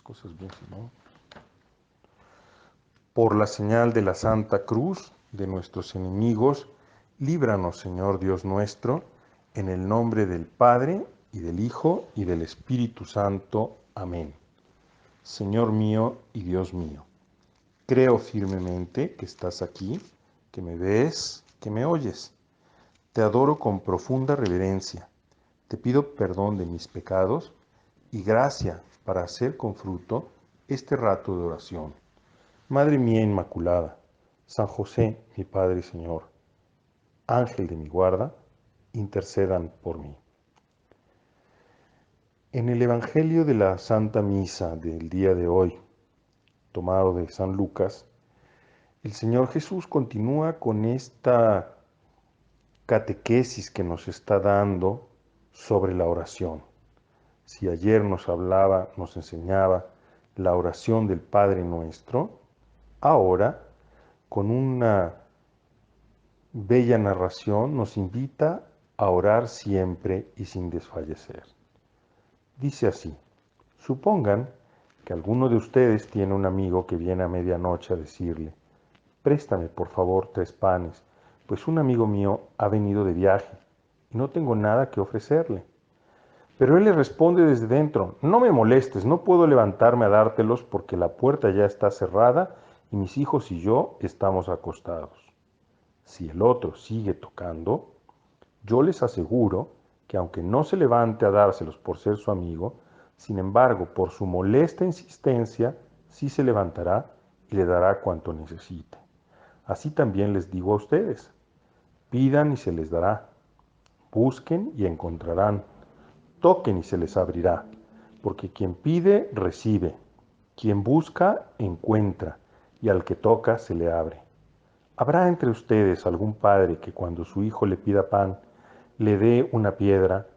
cosas bien, ¿no? Por la señal de la Santa Cruz de nuestros enemigos, líbranos, Señor Dios nuestro, en el nombre del Padre, y del Hijo, y del Espíritu Santo. Amén. Señor mío y Dios mío, creo firmemente que estás aquí, que me ves, que me oyes. Te adoro con profunda reverencia. Te pido perdón de mis pecados y gracia para hacer con fruto este rato de oración. Madre mía Inmaculada, San José, mi Padre y Señor, Ángel de mi guarda, intercedan por mí. En el Evangelio de la Santa Misa del día de hoy, tomado de San Lucas, el Señor Jesús continúa con esta catequesis que nos está dando sobre la oración. Si ayer nos enseñaba la oración del Padre Nuestro, ahora, con una bella narración, nos invita a orar siempre y sin desfallecer. Dice así: supongan que alguno de ustedes tiene un amigo que viene a medianoche a decirle: préstame por favor 3 panes, pues un amigo mío ha venido de viaje y no tengo nada que ofrecerle. Pero él le responde desde dentro: no me molestes, no puedo levantarme a dártelos porque la puerta ya está cerrada y mis hijos y yo estamos acostados. Si el otro sigue tocando, yo les aseguro que aunque no se levante a dárselos por ser su amigo, sin embargo, por su molesta insistencia, sí se levantará y le dará cuanto necesite. Así también les digo a ustedes: pidan y se les dará, busquen y encontrarán, toquen y se les abrirá, porque quien pide, recibe, quien busca, encuentra, y al que toca, se le abre. ¿Habrá entre ustedes algún padre que cuando su hijo le pida pan, le dé una piedra,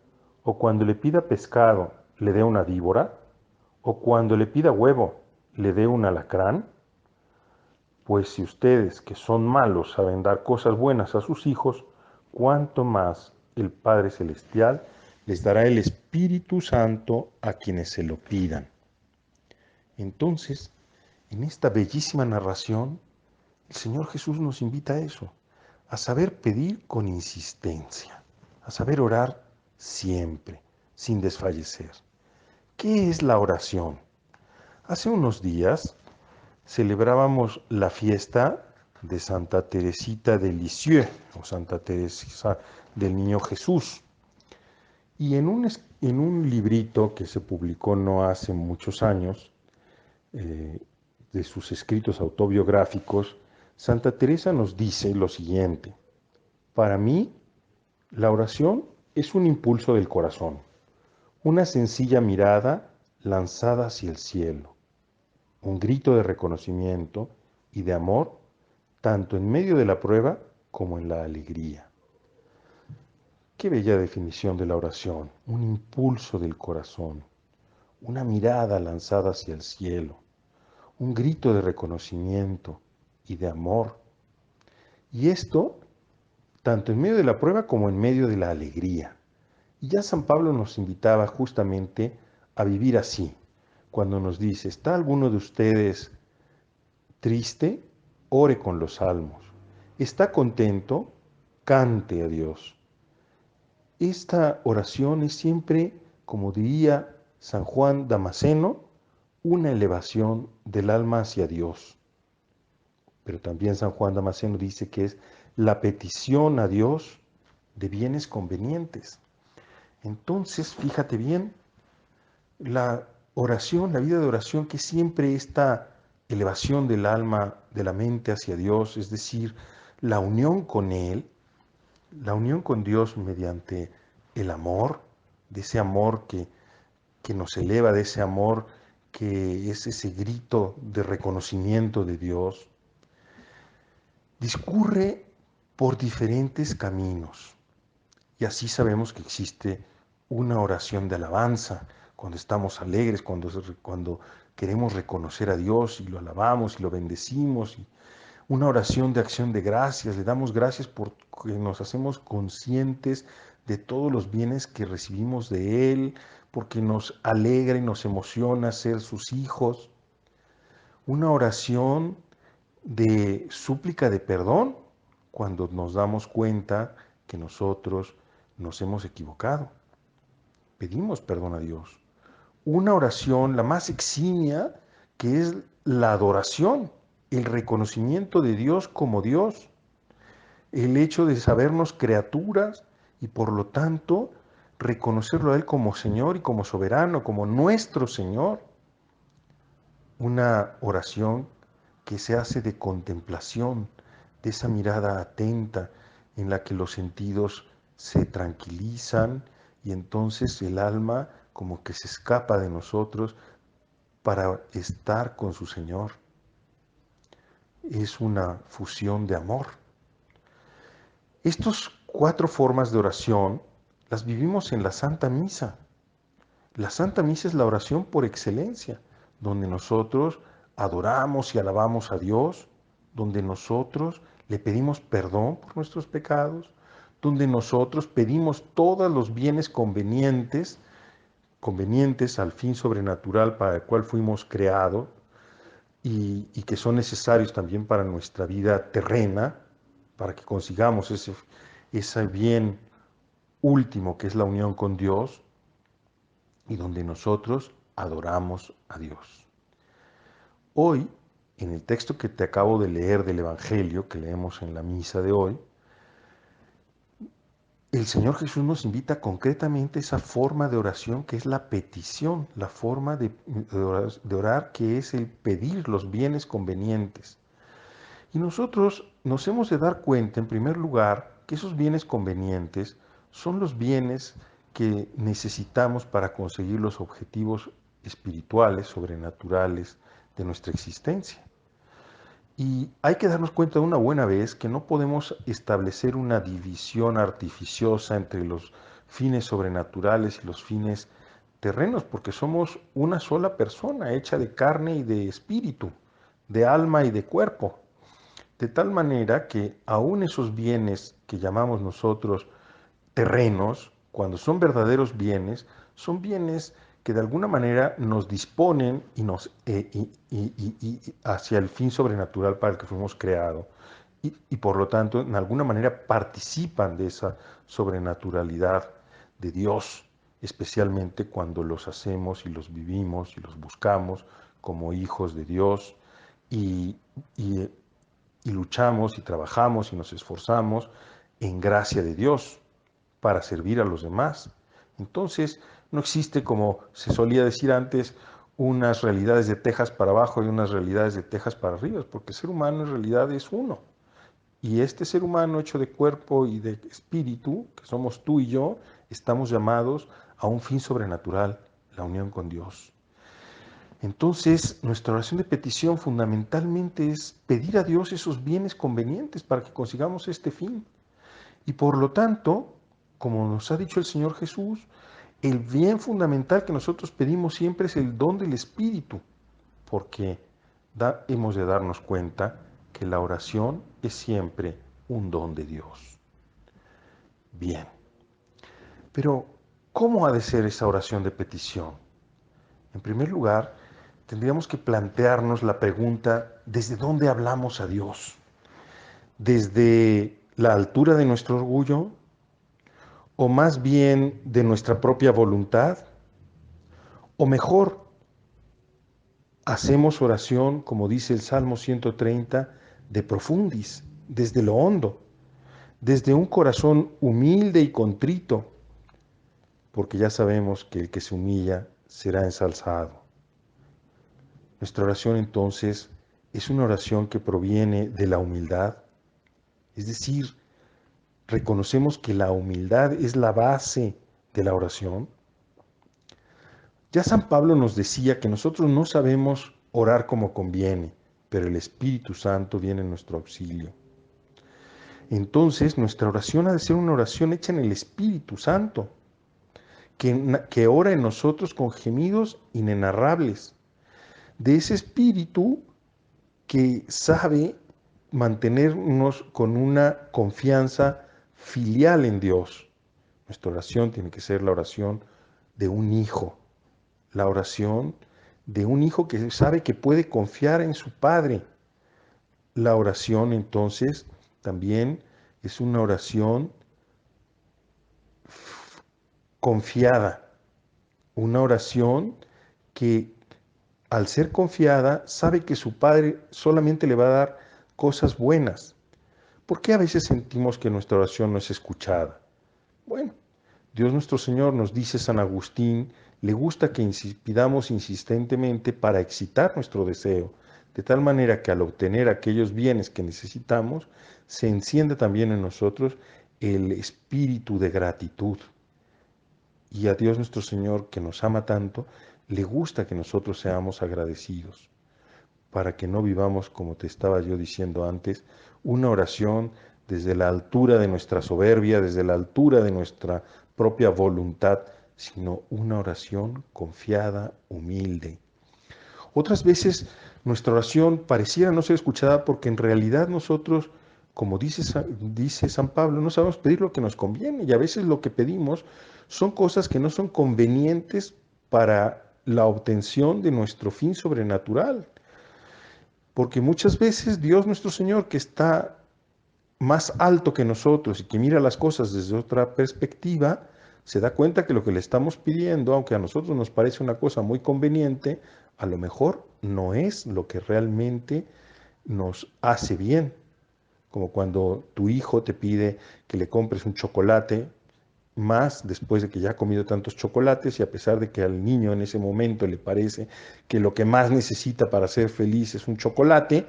o cuando le pida pescado, le dé una víbora, o cuando le pida huevo, le dé un alacrán? Pues si ustedes, que son malos, saben dar cosas buenas a sus hijos, cuánto más el Padre Celestial les dará el Espíritu Santo a quienes se lo pidan. Entonces, en esta bellísima narración, el Señor Jesús nos invita a eso, a saber pedir con insistencia, a saber orar siempre, sin desfallecer. ¿Qué es la oración? Hace unos días celebrábamos la fiesta de Santa Teresita de Lisieux, o Santa Teresa del Niño Jesús. Y en un librito que se publicó no hace muchos años, de sus escritos autobiográficos, Santa Teresa nos dice lo siguiente: para mí, la oración es un impulso del corazón, una sencilla mirada lanzada hacia el cielo, un grito de reconocimiento y de amor, tanto en medio de la prueba como en la alegría. Qué bella definición de la oración: un impulso del corazón, una mirada lanzada hacia el cielo, un grito de reconocimiento y de amor. Y esto, tanto en medio de la prueba como en medio de la alegría. Y ya San Pablo nos invitaba justamente a vivir así, cuando nos dice: ¿está alguno de ustedes triste? Ore con los salmos. ¿Está contento? Cante a Dios. Esta oración es siempre, como diría San Juan Damasceno, una elevación del alma hacia Dios. Pero también San Juan Damasceno dice que es la petición a Dios de bienes convenientes. Entonces, fíjate bien, la oración, la vida de oración, que siempre esta elevación del alma, de la mente hacia Dios, es decir, la unión con Él, la unión con Dios mediante el amor, de ese amor que nos eleva, de ese amor que es ese grito de reconocimiento de Dios, discurre por diferentes caminos. Y así sabemos que existe una oración de alabanza, cuando estamos alegres, cuando queremos reconocer a Dios y lo alabamos y lo bendecimos. Y una oración de acción de gracias, le damos gracias porque nos hacemos conscientes de todos los bienes que recibimos de Él, porque nos alegra y nos emociona ser sus hijos. Una oración de súplica de perdón cuando nos damos cuenta que nosotros nos hemos equivocado. Pedimos perdón a Dios. Una oración, la más eximia, que es la adoración, el reconocimiento de Dios como Dios, el hecho de sabernos criaturas y por lo tanto reconocerlo a Él como Señor y como soberano, como nuestro Señor. Una oración que se hace de contemplación, de esa mirada atenta en la que los sentidos se tranquilizan y entonces el alma como que se escapa de nosotros para estar con su Señor. Es una fusión de amor. Estas 4 formas de oración las vivimos en la Santa Misa. La Santa Misa es la oración por excelencia, donde nosotros adoramos y alabamos a Dios, donde nosotros le pedimos perdón por nuestros pecados, donde nosotros pedimos todos los bienes convenientes al fin sobrenatural para el cual fuimos creados y que son necesarios también para nuestra vida terrena, para que consigamos ese bien último que es la unión con Dios y donde nosotros adoramos a Dios. Hoy, en el texto que te acabo de leer del Evangelio, que leemos en la misa de hoy, el Señor Jesús nos invita concretamente a esa forma de oración que es la petición, la forma de orar que es el pedir los bienes convenientes. Y nosotros nos hemos de dar cuenta, en primer lugar, que esos bienes convenientes son los bienes que necesitamos para conseguir los objetivos espirituales, sobrenaturales de nuestra existencia. Y hay que darnos cuenta de una buena vez que no podemos establecer una división artificiosa entre los fines sobrenaturales y los fines terrenos, porque somos una sola persona hecha de carne y de espíritu, de alma y de cuerpo. De tal manera que aún esos bienes que llamamos nosotros terrenos, cuando son verdaderos bienes, son bienes que de alguna manera nos disponen hacia el fin sobrenatural para el que fuimos creados y por lo tanto en alguna manera participan de esa sobrenaturalidad de Dios, especialmente cuando los hacemos y los vivimos y los buscamos como hijos de Dios y, y, y luchamos y trabajamos y nos esforzamos en gracia de Dios para servir a los demás. Entonces, no existe, como se solía decir antes, unas realidades de Texas para abajo y unas realidades de Texas para arriba, porque el ser humano en realidad es uno. Y este ser humano hecho de cuerpo y de espíritu, que somos tú y yo, estamos llamados a un fin sobrenatural, la unión con Dios. Entonces, nuestra oración de petición fundamentalmente es pedir a Dios esos bienes convenientes para que consigamos este fin. Y por lo tanto, como nos ha dicho el Señor Jesús, el bien fundamental que nosotros pedimos siempre es el don del Espíritu, porque hemos de darnos cuenta que la oración es siempre un don de Dios. Bien, pero ¿cómo ha de ser esa oración de petición? En primer lugar, tendríamos que plantearnos la pregunta, ¿desde dónde hablamos a Dios? ¿Desde la altura de nuestro orgullo? ¿O más bien de nuestra propia voluntad? O mejor, hacemos oración, como dice el Salmo 130, de profundis, desde lo hondo, desde un corazón humilde y contrito, porque ya sabemos que el que se humilla será ensalzado. Nuestra oración entonces es una oración que proviene de la humildad, es decir, reconocemos que la humildad es la base de la oración. Ya San Pablo nos decía que nosotros no sabemos orar como conviene, pero el Espíritu Santo viene en nuestro auxilio. Entonces, nuestra oración ha de ser una oración hecha en el Espíritu Santo, que ora en nosotros con gemidos inenarrables, de ese Espíritu que sabe mantenernos con una confianza filial en Dios. Nuestra oración tiene que ser la oración de un hijo, la oración de un hijo que sabe que puede confiar en su padre. La oración entonces también es una oración confiada, una oración que al ser confiada sabe que su padre solamente le va a dar cosas buenas. ¿Por qué a veces sentimos que nuestra oración no es escuchada? Bueno, Dios nuestro Señor, nos dice San Agustín, le gusta que pidamos insistentemente para excitar nuestro deseo, de tal manera que al obtener aquellos bienes que necesitamos, se enciende también en nosotros el espíritu de gratitud. Y a Dios nuestro Señor, que nos ama tanto, le gusta que nosotros seamos agradecidos, para que no vivamos, como te estaba yo diciendo antes, una oración desde la altura de nuestra soberbia, desde la altura de nuestra propia voluntad, sino una oración confiada, humilde. Otras veces nuestra oración pareciera no ser escuchada porque en realidad nosotros, como dice San Pablo, no sabemos pedir lo que nos conviene y a veces lo que pedimos son cosas que no son convenientes para la obtención de nuestro fin sobrenatural. Porque muchas veces Dios nuestro Señor, que está más alto que nosotros y que mira las cosas desde otra perspectiva, se da cuenta que lo que le estamos pidiendo, aunque a nosotros nos parece una cosa muy conveniente, a lo mejor no es lo que realmente nos hace bien. Como cuando tu hijo te pide que le compres un chocolate más después de que ya ha comido tantos chocolates y a pesar de que al niño en ese momento le parece que lo que más necesita para ser feliz es un chocolate,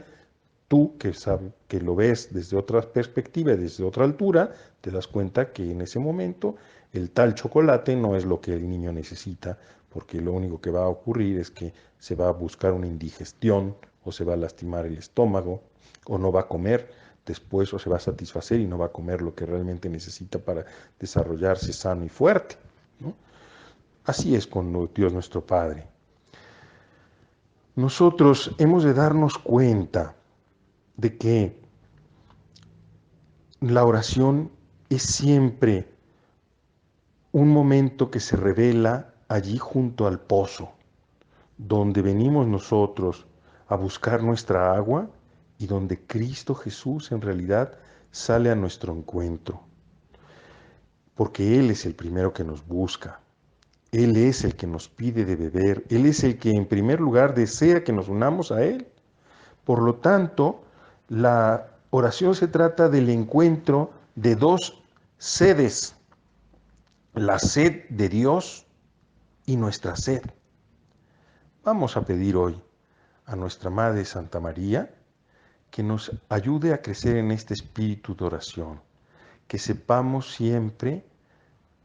tú que sabes, que lo ves desde otra perspectiva, desde otra altura, te das cuenta que en ese momento el tal chocolate no es lo que el niño necesita, porque lo único que va a ocurrir es que se va a buscar una indigestión o se va a lastimar el estómago o no va a comer después o se va a satisfacer y no va a comer lo que realmente necesita para desarrollarse sano y fuerte, ¿no? Así es con Dios nuestro Padre. Nosotros hemos de darnos cuenta de que la oración es siempre un momento que se revela allí junto al pozo, donde venimos nosotros a buscar nuestra agua y donde Cristo Jesús en realidad sale a nuestro encuentro, porque Él es el primero que nos busca, Él es el que nos pide de beber, Él es el que en primer lugar desea que nos unamos a Él. Por lo tanto, la oración se trata del encuentro de dos sedes, la sed de Dios y nuestra sed. Vamos a pedir hoy a nuestra Madre Santa María que nos ayude a crecer en este espíritu de oración, que sepamos siempre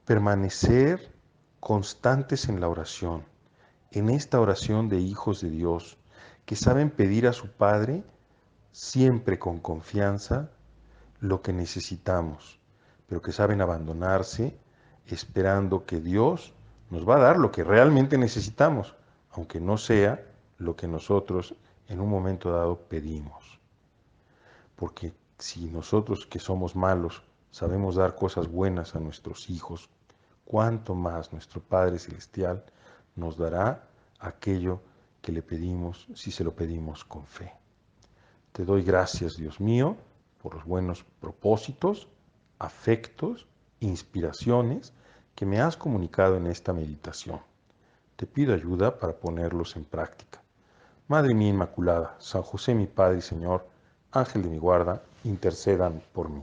permanecer constantes en la oración, en esta oración de hijos de Dios, que saben pedir a su Padre siempre con confianza lo que necesitamos, pero que saben abandonarse esperando que Dios nos va a dar lo que realmente necesitamos, aunque no sea lo que nosotros en un momento dado pedimos. Porque si nosotros que somos malos sabemos dar cosas buenas a nuestros hijos, cuánto más nuestro Padre Celestial nos dará aquello que le pedimos si se lo pedimos con fe. Te doy gracias, Dios mío, por los buenos propósitos, afectos, inspiraciones que me has comunicado en esta meditación. Te pido ayuda para ponerlos en práctica. Madre mía Inmaculada, San José mi Padre y Señor, Ángel de mi guarda, intercedan por mí.